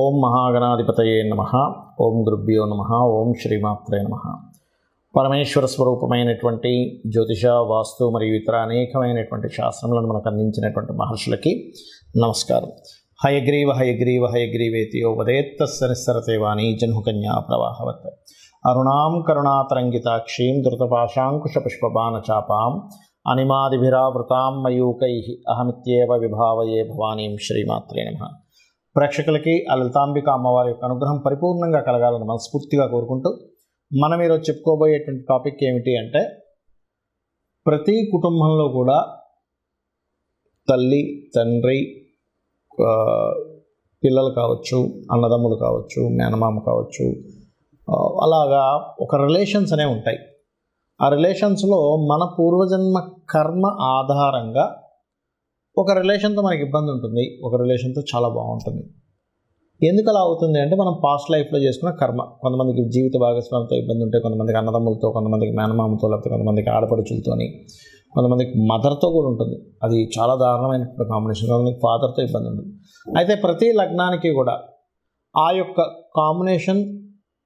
ఓం మహాగణాధిపతయే నమః. ఓం గురుభ్యో నమః. ఓం శ్రీమాత్రే నమః. పరమేశ్వర స్వరూపమైనటువంటి జ్యోతిష, వాస్తు మరియు ఇతర అనేకమైనటువంటి శాస్త్రములను మనకు అందించినటువంటి మహర్షులకి నమస్కారం. హయగ్రీవ హయగ్రీవ హయగ్రీవేతియో వదేత్తస్య నిస్సరతే వాణి జన్హుకన్యా ప్రవాహవత్. అరుణాం కరుణాతరంగితాక్షీం ధృతపాశాంకుశపుష్పబాణచాపాం అనిమాదిభిరావృతాం మయూకైః అహమిత్యేవ విభావయే భవానీం. శ్రీమాత్రే నమః. ప్రేక్షకులకి ఆ లలితాంబిక అమ్మవారి యొక్క అనుగ్రహం పరిపూర్ణంగా కలగాలని మనస్ఫూర్తిగా కోరుకుంటూ మనం ఈరోజు చెప్పుకోబోయేటువంటి టాపిక్ ఏమిటి అంటే, ప్రతి కుటుంబంలో కూడా తల్లి, తండ్రి, పిల్లలు కావచ్చు, అన్నదమ్ములు కావచ్చు, మేనమామ కావచ్చు, అలాగా ఒక రిలేషన్స్ అనేవి ఉంటాయి. ఆ రిలేషన్స్లో మన పూర్వజన్మ కర్మ ఆధారంగా ఒక రిలేషన్తో మనకి ఇబ్బంది ఉంటుంది, ఒక రిలేషన్తో చాలా బాగుంటుంది. ఎందుకు అలా అవుతుంది అంటే, మనం పాస్ట్ లైఫ్లో చేసుకున్న కర్మ. కొంతమందికి జీవిత భాగస్వామితో ఇబ్బంది ఉంటే, కొంతమందికి అన్నదమ్ములతో, కొంతమందికి మేనమామతో, లేకపోతే కొంతమందికి ఆడపడుచులతోని, కొంతమందికి మదర్తో కూడా ఉంటుంది. అది చాలా దారుణమైనటువంటి కాంబినేషన్. కొంతమందికి ఫాదర్తో ఇబ్బంది ఉంటుంది. అయితే ప్రతి లగ్నానికి కూడా ఆ యొక్క కాంబినేషన్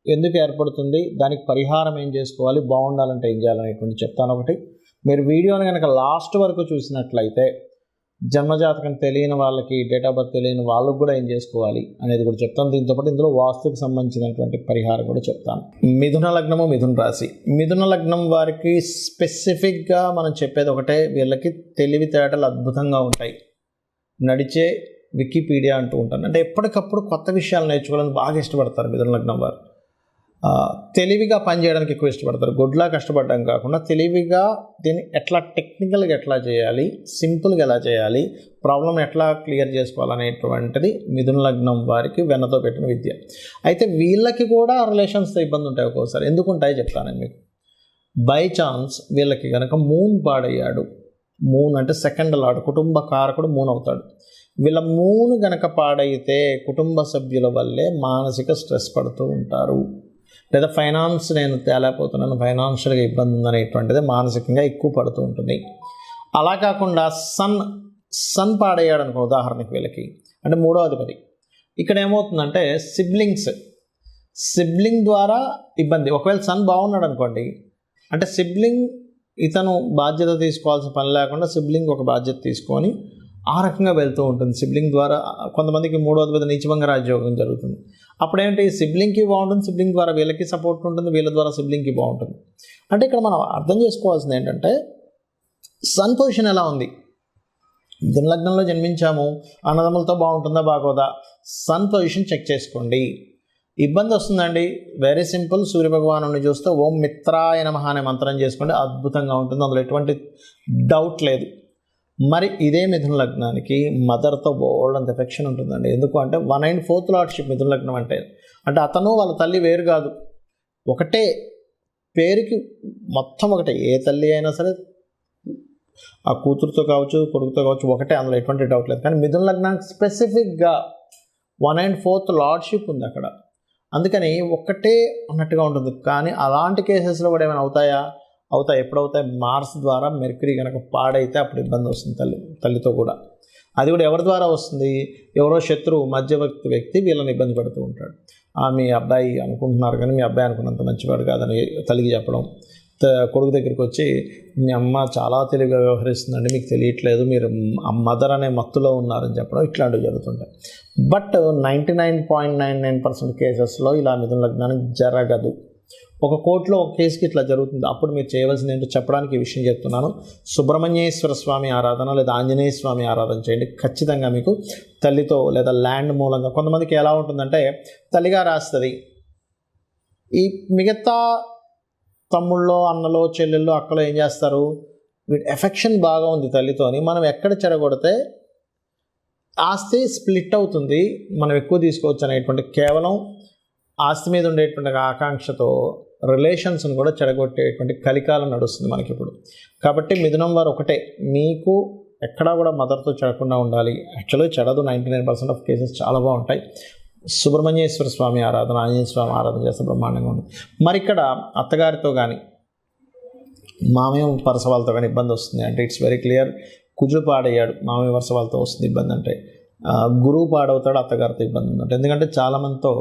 ఎందుకు ఏర్పడుతుంది, దానికి పరిహారం ఏం చేసుకోవాలి, బాగుండాలంటే ఏం చేయాలనేటువంటి చెప్తాను. ఒకటి, మీరు వీడియోని కనుక లాస్ట్ వరకు చూసినట్లయితే జన్మజాతకం తెలియని వాళ్ళకి, డేట్ ఆఫ్ బర్త్ తెలియని వాళ్ళకు కూడా ఏం చేసుకోవాలి అనేది కూడా చెప్తాను. దీంతోపాటు ఇందులో వాస్తుకు సంబంధించినటువంటి పరిహారం కూడా చెప్తాను. మిథున లగ్నము, మిథున రాశి. మిథున లగ్నం వారికి స్పెసిఫిక్గా మనం చెప్పేది ఒకటే, వీళ్ళకి తెలివితేటలు అద్భుతంగా ఉంటాయి. నడిచే వికీపీడియా అంటూ ఉంటాను. అంటే ఎప్పటికప్పుడు కొత్త విషయాలు నేర్చుకోవాలని బాగా ఇష్టపడతారు మిథున లగ్నం వారు. తెలివిగా పనిచేయడానికి ఎక్కువ ఇష్టపడతారు. గొడ్లా కష్టపడడం కాకుండా తెలివిగా దీన్ని ఎట్లా టెక్నికల్గా ఎట్లా చేయాలి, సింపుల్గా ఎలా చేయాలి, ప్రాబ్లం ఎట్లా క్లియర్ చేసుకోవాలనేటువంటిది మిథున లగ్నం వారికి వెన్నతో పెట్టిన విద్య. అయితే వీళ్ళకి కూడా రిలేషన్స్తో ఇబ్బంది ఉంటాయి ఒక్కోసారి. ఎందుకు ఉంటాయో చెప్తాను నేను మీకు. బై ఛాన్స్ వీళ్ళకి కనుక మూన్ పాడయ్యాడు, మూన్ అంటే సెకండ్ లార్డ్, కుటుంబ కారకుడు మూన్ అవుతాడు. వీళ్ళ మూన్ గనక పాడైతే కుటుంబ సభ్యుల వల్లే మానసిక స్ట్రెస్ పడుతూ ఉంటారు. లేదా ఫైనాన్స్, నేను తేలేకపోతున్నాను, ఫైనాన్షియల్గా ఇబ్బంది ఉందనేటువంటిది మానసికంగా ఎక్కువ పడుతూ ఉంటుంది. అలా కాకుండా సన్ పాడయ్యాడు అనుకో, ఉదాహరణకి వీళ్ళకి అంటే మూడో అధిపతి. ఇక్కడ ఏమవుతుందంటే సిబ్లింగ్ ద్వారా ఇబ్బంది. ఒకవేళ సన్ బాగున్నాడు అనుకోండి, అంటే సిబ్లింగ్ ఇతను బాధ్యత తీసుకోవాల్సిన పని లేకుండా సిబ్లింగ్ ఒక బాధ్యత తీసుకొని ఆ రకంగా వెళ్తూ ఉంటుంది. సిబ్లింగ్ ద్వారా కొంతమందికి మూడో అధిపతి నీచభంగ రాజయోగం జరుగుతుంది. అప్పుడేంటి, సిబ్లింగ్కి బాగుంటుంది, సిబ్లింగ్ ద్వారా వీళ్ళకి సపోర్ట్ ఉంటుంది, వీళ్ళ ద్వారా సిబ్లింగ్కి బాగుంటుంది. అంటే ఇక్కడ మనం అర్థం చేసుకోవాల్సింది ఏంటంటే, సన్ పొజిషన్ ఎలా ఉంది. మిథున లగ్నంలో జన్మించాము, అన్నదమ్ములతో బాగుంటుందా బాగోదా, సన్ పొజిషన్ చెక్ చేసుకోండి. ఇబ్బంది వస్తుందండి, వెరీ సింపుల్. సూర్యభగవాను చూస్తే ఓం మిత్రాయ నమః అనే మంత్రం చేసుకోండి, అద్భుతంగా ఉంటుంది, అందులో ఎటువంటి డౌట్ లేదు. మరి ఇదే మిథున లగ్నానికి మదర్తో బోల్డంత ఎఫెక్షన్ ఉంటుందండి. ఎందుకు అంటే 1/4 లార్డ్షిప్ మిథున లగ్నం అంటే అతను వాళ్ళ తల్లి వేరు కాదు, ఒకటే పేరుకి మొత్తం ఒకటే. ఏ తల్లి అయినా సరే ఆ కూతురుతో కావచ్చు, కొడుకుతో కావచ్చు, ఒకటే, అందులో ఎటువంటి డౌట్ లేదు. కానీ మిథున లగ్నానికి స్పెసిఫిక్గా 1/4 లార్డ్షిప్ ఉంది అక్కడ. అందుకని ఒకటే అన్నట్టుగా ఉంటుంది. కానీ అలాంటి కేసెస్లో కూడా ఏమైనా అవుతాయి. ఎప్పుడవుతాయి, మార్స్ ద్వారా మెర్క్యూరీ కనుక పాడైతే అప్పుడు ఇబ్బంది వస్తుంది తల్లితో కూడా. అది కూడా ఎవరి ద్వారా వస్తుంది, ఎవరో శత్రువు, మధ్యవర్తి వ్యక్తి వీళ్ళని ఇబ్బంది పెడుతూ ఉంటాడు. మీ అబ్బాయి అనుకుంటున్నారు కానీ మీ అబ్బాయి అనుకున్నంత మంచివాడు కాదని తల్లికి చెప్పడం, కొడుకు దగ్గరికి వచ్చి మీ అమ్మ చాలా తెలివిగా వ్యవహరిస్తుందండి, మీకు తెలియట్లేదు, మీరు మదర్ అనే మత్తులో ఉన్నారని చెప్పడం, ఇట్లాంటివి జరుగుతుంటాయి. బట్ 99.99% కేసెస్లో ఇలా మిథున లగ్నానికి జరగదు. ఒక కోర్టులో ఒక కేసుకి ఇట్లా జరుగుతుంది. అప్పుడు మీరు చేయవలసింది ఏంటో చెప్పడానికి ఈ విషయం చెప్తున్నాను. సుబ్రహ్మణ్యేశ్వర స్వామి ఆరాధన లేదా ఆంజనేయ స్వామి ఆరాధన చేయండి. ఖచ్చితంగా మీకు తల్లితో లేదా ల్యాండ్ మూలంగా, కొంతమందికి ఎలా ఉంటుందంటే తల్లిగా రాస్తుంది, ఈ మిగతా తమ్ముళ్ళో, అన్నలో, చెల్లెల్లో, అక్కలో ఏం చేస్తారు, వీటి ఎఫెక్షన్ బాగా ఉంది తల్లితోని, మనం ఎక్కడ చెడగొడితే ఆస్తి స్ప్లిట్ అవుతుంది, మనం ఎక్కువ తీసుకోవచ్చు అనేటువంటి కేవలం ఆస్తి మీద ఉండేటువంటి ఆకాంక్షతో రిలేషన్స్ని కూడా చెడగొట్టేటువంటి కలికాలం నడుస్తుంది మనకి ఇప్పుడు. కాబట్టి మిథునం వారు ఒకటే, మీకు ఎక్కడా కూడా మదర్తో చెడకుండా ఉండాలి. యాక్చువల్గా చెడదు, 99% ఆఫ్ కేసెస్ చాలా బాగుంటాయి. సుబ్రహ్మణ్యేశ్వర స్వామి ఆరాధన, ఆంజనేయ స్వామి ఆరాధన చేస్తే బ్రహ్మాండంగా ఉంది. మరి ఇక్కడ అత్తగారితో కానీ మామయ్య వరుస వాళ్ళతో కానీ ఇబ్బంది వస్తుంది అంటే ఇట్స్ వెరీ క్లియర్. కుజుడు పాడయ్యాడు, మామయ్య వరుస వాళ్ళతో వస్తుంది ఇబ్బంది. అంటే గురువు పాడవుతాడు, అత్తగారితో ఇబ్బంది ఉందంటే. ఎందుకంటే చాలామందితో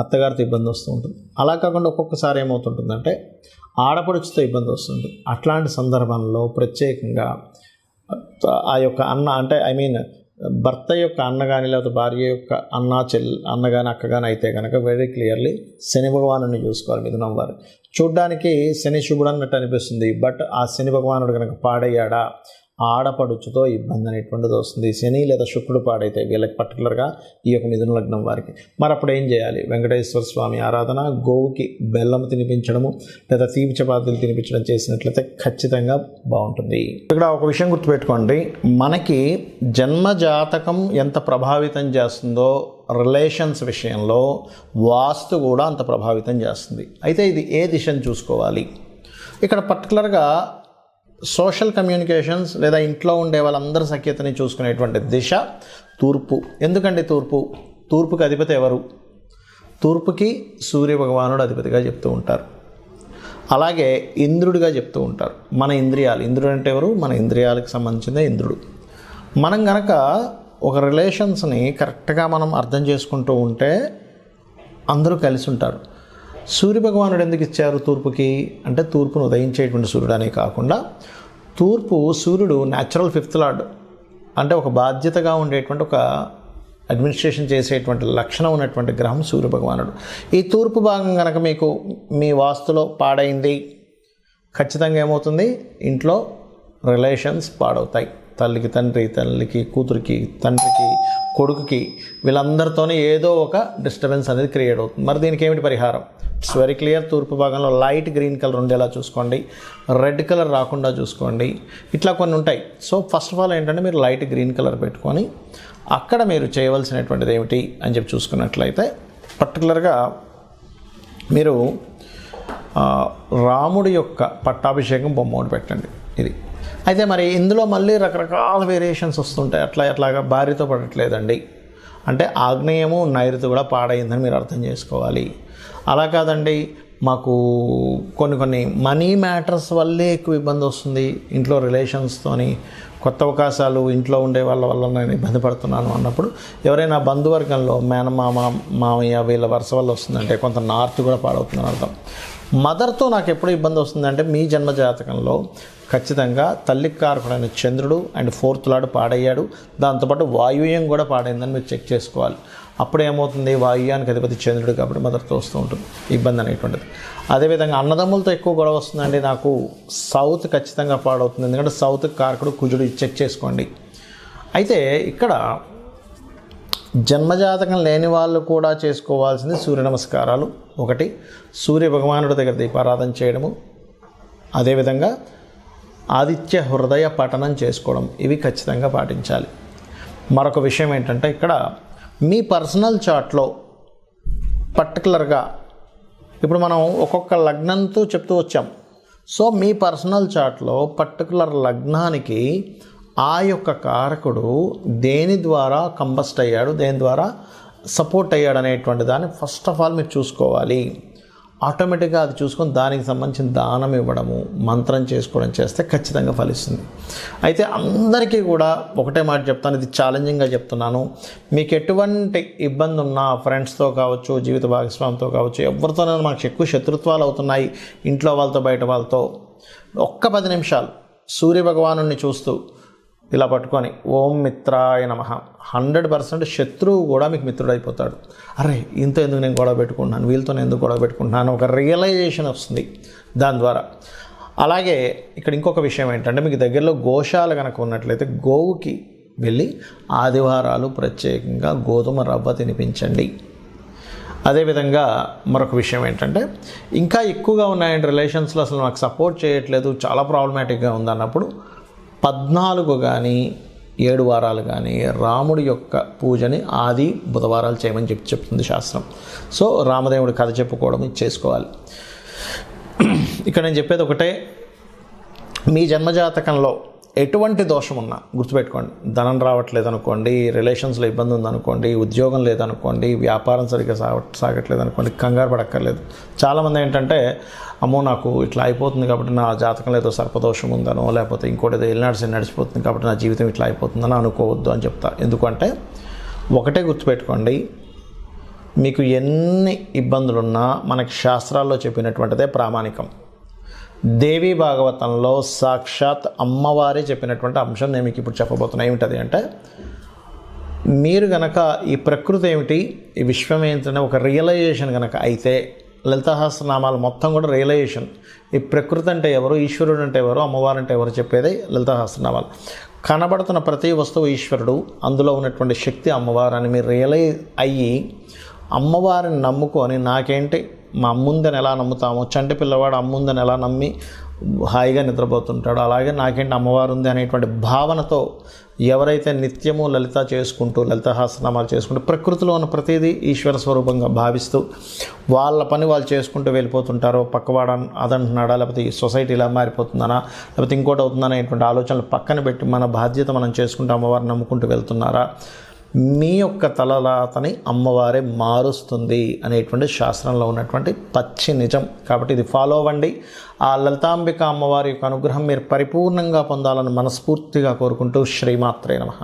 అత్తగారితో ఇబ్బంది వస్తూ ఉంటుంది. అలా కాకుండా ఒక్కొక్కసారి ఏమవుతుంటుందంటే ఆడపడుచుతో ఇబ్బంది వస్తుంది. అట్లాంటి సందర్భంలో ప్రత్యేకంగా ఆ యొక్క అన్న అంటే భర్త యొక్క అన్న కానీ లేకపోతే భార్య యొక్క అన్న కానీ అక్క కానీ అయితే కనుక వెరీ క్లియర్లీ శని భగవానుడిని చూసుకోవాలి. మిథునం వారు చూడ్డానికి శని శుభుడు అన్నట్టు అనిపిస్తుంది, బట్ ఆ శని భగవానుడు కనుక పాడయ్యాడా ఆడపడుచుతో ఇబ్బంది అనేటువంటిది వస్తుంది. శని లేదా శుక్రుడు పాడైతే వీళ్ళకి పర్టికులర్గా ఈ యొక్క మిథున లగ్నం వారికి. మరి అప్పుడు ఏం చేయాలి? వెంకటేశ్వర స్వామి ఆరాధన, గోవుకి బెల్లం తినిపించడము లేదా తీపి చపాతీలు తినిపించడం చేసినట్లయితే ఖచ్చితంగా బాగుంటుంది. ఇక్కడ ఒక విషయం గుర్తుపెట్టుకోండి, మనకి జన్మ జాతకం ఎంత ప్రభావితం చేస్తుందో రిలేషన్స్ విషయంలో వాస్తు కూడా అంత ప్రభావితం చేస్తుంది. అయితే ఇది ఏ దిశను చూసుకోవాలి? ఇక్కడ పర్టికులర్గా సోషల్ కమ్యూనికేషన్స్ లేదా ఇంట్లో ఉండే వాళ్ళందరి సఖ్యతని చూసుకునేటువంటి దిశ తూర్పు. ఎందుకంటే తూర్పుకి అధిపతి ఎవరు? తూర్పుకి సూర్య భగవానుడు అధిపతిగా చెప్తూ ఉంటారు. అలాగే ఇంద్రుడిగా చెప్తూ ఉంటారు. మన ఇంద్రియాలు, ఇంద్రుడు అంటే ఎవరు? మన ఇంద్రియాలకు సంబంధించిన ఇంద్రుడు. మనం కనుక ఒక రిలేషన్స్ని కరెక్ట్గా మనం అర్థం చేసుకుంటూ ఉంటే అందరూ కలిసి ఉంటారు. సూర్యభగవానుడు ఎందుకు ఇచ్చారు తూర్పుకి అంటే తూర్పును ఉదయించేటువంటి సూర్యుడు అనే కాకుండా సూర్యుడు న్యాచురల్ ఫిఫ్త్ లార్డ్, అంటే ఒక బాధ్యతగా ఉండేటువంటి ఒక అడ్మినిస్ట్రేషన్ చేసేటువంటి లక్షణం ఉన్నటువంటి గ్రహం సూర్యభగవానుడు. ఈ తూర్పు భాగం కనుక మీకు మీ వాస్తులో పాడైంది, ఖచ్చితంగా ఏమవుతుంది? ఇంట్లో రిలేషన్స్ పాడవుతాయి. తల్లికి తండ్రి, తల్లికి కూతురికి, తండ్రికి కొడుకుకి, వీళ్ళందరితోనే ఏదో ఒక డిస్టర్బెన్స్ అనేది క్రియేట్ అవుతుంది. మరి దీనికి ఏమిటి పరిహారం? It's very clear. తూర్పు భాగంలో లైట్ గ్రీన్ కలర్ ఉండేలా చూసుకోండి, రెడ్ కలర్ రాకుండా చూసుకోండి, ఇట్లా కొన్ని ఉంటాయి. సో ఫస్ట్ ఆఫ్ ఆల్ ఏంటంటే మీరు లైట్ గ్రీన్ కలర్ పెట్టుకొని అక్కడ మీరు చేయవలసినటువంటిది ఏమిటి అని చెప్పి చూసుకున్నట్లయితే పర్టికులర్గా మీరు రాముడి యొక్క పట్టాభిషేకం బొమ్మ ఒకటి పెట్టండి. ఇది అయితే మరి ఇందులో మళ్ళీ రకరకాల వేరియేషన్స్ వస్తుంటాయి. అట్లాగా భార్యతో పడట్లేదండి అంటే ఆగ్నేయము నైరుతి కూడా పాడైందని మీరు అర్థం చేసుకోవాలి. అలా కాదండి, మాకు కొన్ని మనీ మ్యాటర్స్ వల్లే ఎక్కువ ఇబ్బంది వస్తుంది, ఇంట్లో రిలేషన్స్తోని కొత్త అవకాశాలు ఇంట్లో ఉండే వాళ్ళ వల్ల నేను ఇబ్బంది పడుతున్నాను అన్నప్పుడు ఎవరైనా బంధువర్గంలో మేనమామ, మామయ్య వీళ్ళ వరుస వల్ల వస్తుందంటే కొంత నార్త్ కూడా పాడవుతుందని అర్థం. మదర్తో నాకు ఎప్పుడు ఇబ్బంది వస్తుందంటే మీ జన్మ జాతకంలో ఖచ్చితంగా తల్లికి కారకుడైన చంద్రుడు అండ్ ఫోర్త్ లార్డ్ పాడయ్యాడు, దాంతోపాటు వాయువ్యం కూడా పాడైందని మీరు చెక్ చేసుకోవాలి. అప్పుడు ఏమవుతుంది? వాయువ్యానికి అధిపతి చంద్రుడు కాబట్టి మదర్తో వస్తూ ఉంటుంది ఇబ్బంది అనేటువంటిది. అదేవిధంగా అన్నదమ్ములతో ఎక్కువ గొడవ వస్తుందండి, నాకు సౌత్ ఖచ్చితంగా పాడవుతుంది, ఎందుకంటే సౌత్కి కారకుడు కుజుడు, చెక్ చేసుకోండి. అయితే ఇక్కడ జన్మజాతకం లేని వాళ్ళు కూడా చేసుకోవాల్సింది సూర్య నమస్కారాలు. ఒకటి, సూర్య భగవానుడి దగ్గర దీపారాధన చేయడము, అదేవిధంగా ఆదిత్య హృదయ పఠనం చేసుకోవడం, ఇవి ఖచ్చితంగా పాటించాలి. మరొక విషయం ఏంటంటే ఇక్కడ మీ పర్సనల్ చార్ట్లో పర్టికులర్గా ఇప్పుడు మనం ఒక్కొక్క లగ్నంతో చెప్తూ వచ్చాం. సో మీ పర్సనల్ చార్ట్లో పర్టికులర్ లగ్నానికి ఆ యొక్క కారకుడు దేని ద్వారా కంబస్ట్ అయ్యాడు, దేని ద్వారా సపోర్ట్ అయ్యాడు అనేటువంటి దాన్ని ఫస్ట్ ఆఫ్ ఆల్ మీరు చూసుకోవాలి. ఆటోమేటిక్గా అది చూసుకొని దానికి సంబంధించిన దానం ఇవ్వడము, మంత్రం చేసుకోవడం చేస్తే ఖచ్చితంగా ఫలిస్తుంది. అయితే అందరికీ కూడా ఒకటే మాట చెప్తాను, ఇది ఛాలెంజింగ్గా చెప్తున్నాను. మీకు ఎటువంటి ఇబ్బంది ఉన్నా ఫ్రెండ్స్తో కావచ్చు, జీవిత భాగస్వామితో కావచ్చు, ఎవరితోనైనా మాకు ఎక్కువ శత్రుత్వాలు అవుతున్నాయి ఇంట్లో వాళ్ళతో బయట వాళ్ళతో, ఒక్క 10 నిమిషాలు సూర్యభగవానుడిని చూస్తూ ఇలా పట్టుకొని ఓం మిత్రాయ నమః, 100% శత్రువు కూడా మీకు మిత్రుడు అయిపోతాడు. అరే ఇంత ఎందుకు నేను గొడవ పెట్టుకుంటున్నాను, వీళ్ళతో నేను ఎందుకు గొడవ పెట్టుకుంటున్నాను, ఒక రియలైజేషన్ వస్తుంది దాని ద్వారా. అలాగే ఇక్కడ ఇంకొక విషయం ఏంటంటే మీకు దగ్గరలో గోశాల కనుక ఉన్నట్లయితే గోవుకి వెళ్ళి ఆదివారాలు ప్రత్యేకంగా గోధుమ రవ్వ తినిపించండి. అదేవిధంగా మరొక విషయం ఏంటంటే ఇంకా ఎక్కువగా ఉన్నాయండి రిలేషన్స్లో, అసలు నాకు సపోర్ట్ చేయట్లేదు, చాలా ప్రాబ్లమాటిక్గా ఉందన్నప్పుడు 14 కానీ 7 వారాలు కానీ రాముడి యొక్క పూజని ఆది బుధవారాలు చేయమని చెప్తుంది శాస్త్రం. సో రామదేవుడి కథ చెప్పుకోవడం చేసుకోవాలి. ఇక్కడ నేను చెప్పేది ఒకటే, మీ జన్మజాతకంలో ఎటువంటి దోషం ఉన్నా గుర్తుపెట్టుకోండి. ధనం రావట్లేదు అనుకోండి, రిలేషన్స్లో ఇబ్బంది ఉందనుకోండి, ఉద్యోగం లేదనుకోండి, వ్యాపారం సరిగ్గా సాగట్లేదు అనుకోండి, కంగారు పడక్కర్లేదు. చాలామంది ఏంటంటే అమ్మో నాకు ఇట్లా అయిపోతుంది కాబట్టి నా జాతకంలో ఏదో సర్పదోషం ఉందనో లేకపోతే ఇంకోటి ఏదో ఎల్నాడు నడిచిపోతుంది కాబట్టి నా జీవితం ఇట్లా అయిపోతుందని అనుకోవద్దు అని చెప్తా. ఎందుకంటే ఒకటే గుర్తుపెట్టుకోండి, మీకు ఎన్ని ఇబ్బందులున్నా మనకి శాస్త్రాల్లో చెప్పినటువంటిదే ప్రామాణికం. దేవీ భాగవతంలో సాక్షాత్ అమ్మవారే చెప్పినటువంటి అంశం నేను మీకు ఇప్పుడు చెప్పబోతున్నా. ఏమిటది అంటే, మీరు గనక ఈ ప్రకృతి ఏమిటి, ఈ విశ్వం ఏంటనే ఒక రియలైజేషన్ కనుక అయితే, లలితాసహస్రనామాలు మొత్తం కూడా రియలైజేషన్. ఈ ప్రకృతి అంటే ఎవరు, ఈశ్వరుడు అంటే ఎవరు, అమ్మవారు అంటే ఎవరు చెప్పేదే లలితాసహస్రనామాలు. కనబడుతున్న ప్రతి వస్తువు ఈశ్వరుడు, అందులో ఉన్నటువంటి శక్తి అమ్మవారు అని మీరు రియలైజ్ అయ్యి అమ్మవారిని నమ్ముకొని, నాకేంటి మా అమ్ముందని ఎలా నమ్ముతామో, చంటి పిల్లవాడు అమ్ముందని ఎలా నమ్మి హాయిగా నిద్రపోతుంటాడు, అలాగే నాకేంటి అమ్మవారు ఉంది అనేటువంటి భావనతో ఎవరైతే నిత్యము లలిత చేసుకుంటూ, లలితాసహస్రనామాలు చేసుకుంటూ, ప్రకృతిలో ఉన్న ప్రతిదీ ఈశ్వర స్వరూపంగా భావిస్తూ వాళ్ళ పని వాళ్ళు చేసుకుంటూ వెళ్ళిపోతుంటారో, పక్కవాడు అదంటున్నాడా, లేకపోతే ఈ సొసైటీ ఇలా మారిపోతుందనా, లేకపోతే ఇంకోటి అవుతుందనా అనేటువంటి ఆలోచనలు పక్కన పెట్టి మన బాధ్యత మనం చేసుకుంటూ అమ్మవారిని నమ్ముకుంటూ వెళ్తున్నారా, మీ యొక్క తలరాతని అమ్మవారే మారుస్తుంది అనేటువంటి శాస్త్రంలో ఉన్నటువంటి పచ్చి నిజం. కాబట్టి ఇది ఫాలో అవ్వండి. ఆ లలితాంబిక అమ్మవారి యొక్క అనుగ్రహం మీరు పరిపూర్ణంగా పొందాలని మనస్ఫూర్తిగా కోరుకుంటూ శ్రీమాత్రే నమః.